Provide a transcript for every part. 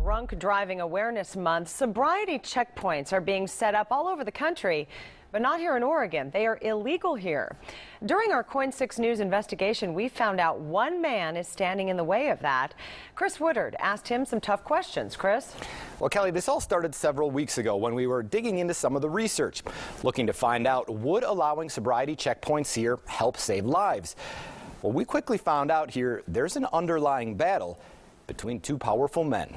Drunk Driving Awareness Month, sobriety checkpoints are being set up all over the country, but not here in Oregon. They are illegal here. During our KOIN 6 News investigation, we found out one man is standing in the way of that. Chris Woodard asked him some tough questions. Chris? Well, Kelly, this all started several weeks ago when we were digging into some of the research, looking to find out, would allowing sobriety checkpoints here help save lives? Well, we quickly found out here there's an underlying battle between two powerful men.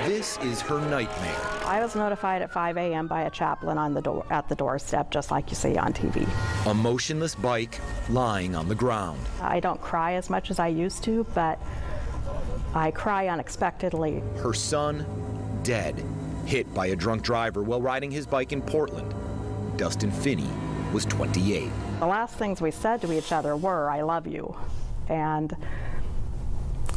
This is her nightmare. I was notified at 5 a.m. by a chaplain on the door, at the doorstep, just like you see on TV. A motionless bike lying on the ground. I don't cry as much as I used to, but I cry unexpectedly. Her son, dead, hit by a drunk driver while riding his bike in Portland. Dustin Finney was 28. The last things we said to each other were, "I love you." And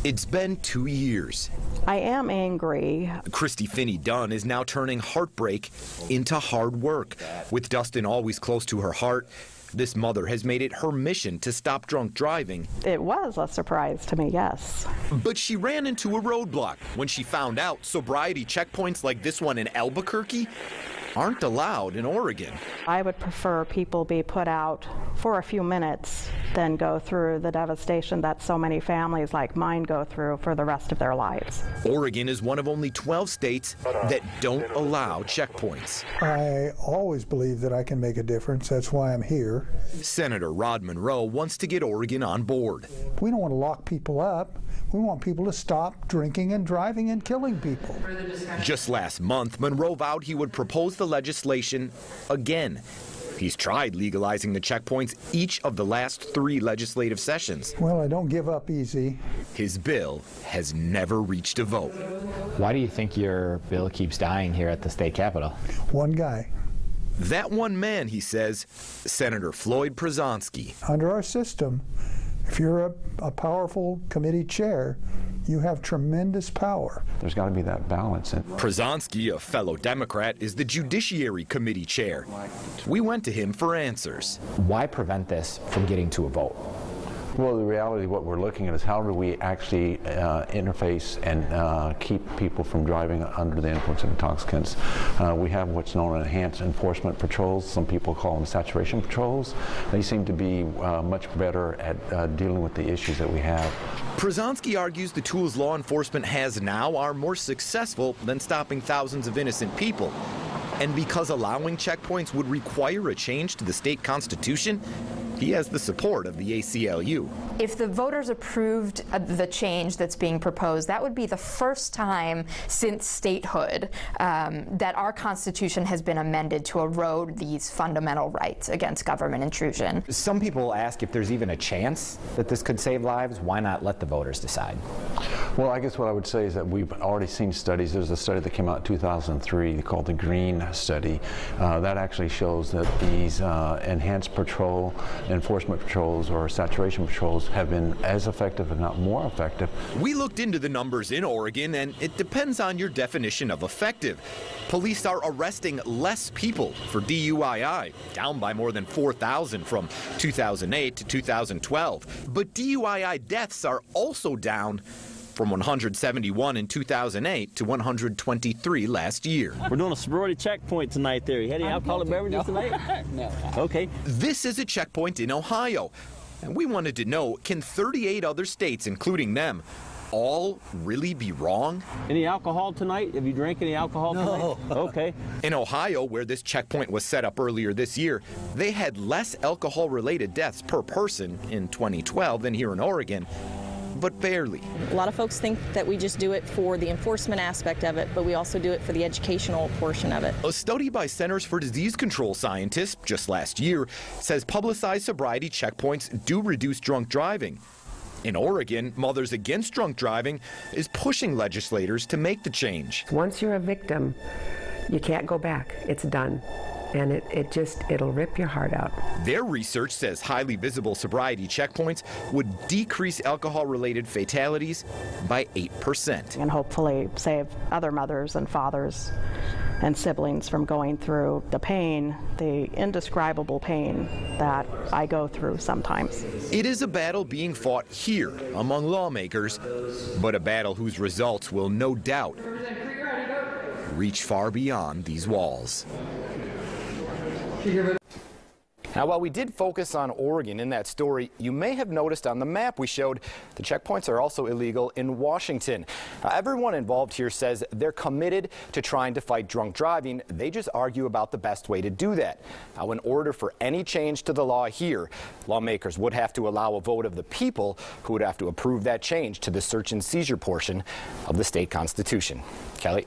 it's been 2 years. I am angry. Christy Finney Dunn is now turning heartbreak into hard work. With Dustin always close to her heart, this mother has made it her mission to stop drunk driving. It was a surprise to me, yes. But she ran into a roadblock when she found out sobriety checkpoints like this one in Albuquerque aren't allowed in Oregon. I would prefer people be put out for a few minutes than go through the devastation that so many families like mine go through for the rest of their lives. Oregon is one of only 12 states that don't allow checkpoints. I always believe that I can make a difference. That's why I'm here. Senator Rod Monroe wants to get Oregon on board. We don't want to lock people up. We want people to stop drinking and driving and killing people. Just last month, Monroe vowed he would propose the legislation again. He's tried legalizing the checkpoints each of the last 3 legislative sessions. Well, I don't give up easy. His bill has never reached a vote. Why do you think your bill keeps dying here at the state capitol? One guy. That one man, he says, Senator Floyd Przonski. Under our system, if you're a powerful committee chair, you have tremendous power. There's got to be that balance. Przonski, a fellow Democrat, is the Judiciary Committee chair. We went to him for answers. Why prevent this from getting to a vote? Well, the reality, what we're looking at is how do we actually interface and keep people from driving under the influence of intoxicants. We have what's known as enhanced enforcement patrols. Some people call them saturation patrols. They seem to be much better at dealing with the issues that we have. Przonski argues the tools law enforcement has now are more successful than stopping thousands of innocent people. And because allowing checkpoints would require a change to the state constitution, he has the support of the ACLU. If the voters approved the change that's being proposed, that would be the first time since statehood that our Constitution has been amended to erode these fundamental rights against government intrusion. Some people ask if there's even a chance that this could save lives. Why not let the voters decide? Well, I guess what I would say is that we've already seen studies. There's a study that came out in 2003 called the Green Study. That actually shows that these enhanced patrol, enforcement patrols, or saturation patrols have been as effective, if not more effective. We looked into the numbers in Oregon, and it depends on your definition of effective. Police are arresting less people for DUII, down by more than 4,000 from 2008 to 2012. But DUII deaths are also down from 171 in 2008 to 123 last year. We're doing a sobriety checkpoint tonight there. You had any alcoholic beverages tonight? No. Okay. This is a checkpoint in Ohio. And we wanted to know, can 38 other states, including them, all really be wrong? Any alcohol tonight? Have you drank any alcohol tonight? Okay. In Ohio, where this checkpoint was set up earlier this year, they had less alcohol-related deaths per person in 2012 than here in Oregon, but barely. A lot of folks think that we just do it for the enforcement aspect of it, but we also do it for the educational portion of it. A study by Centers for Disease Control scientists just last year says publicized sobriety checkpoints do reduce drunk driving. In Oregon, Mothers Against Drunk Driving is pushing legislators to make the change. Once you're a victim, you can't go back. It's done. and it'll rip your heart out. Their research says highly visible sobriety checkpoints would decrease alcohol-related fatalities by 8%. And hopefully save other mothers and fathers and siblings from going through the pain, the indescribable pain that I go through sometimes. It is a battle being fought here among lawmakers, but a battle whose results will no doubt reach far beyond these walls. Now, while we did focus on Oregon in that story, you may have noticed on the map we showed the checkpoints are also illegal in Washington. Everyone involved here says they're committed to trying to fight drunk driving. They just argue about the best way to do that. Now, in order for any change to the law here, lawmakers would have to allow a vote of the people who would have to approve that change to the search and seizure portion of the state constitution. Kelly?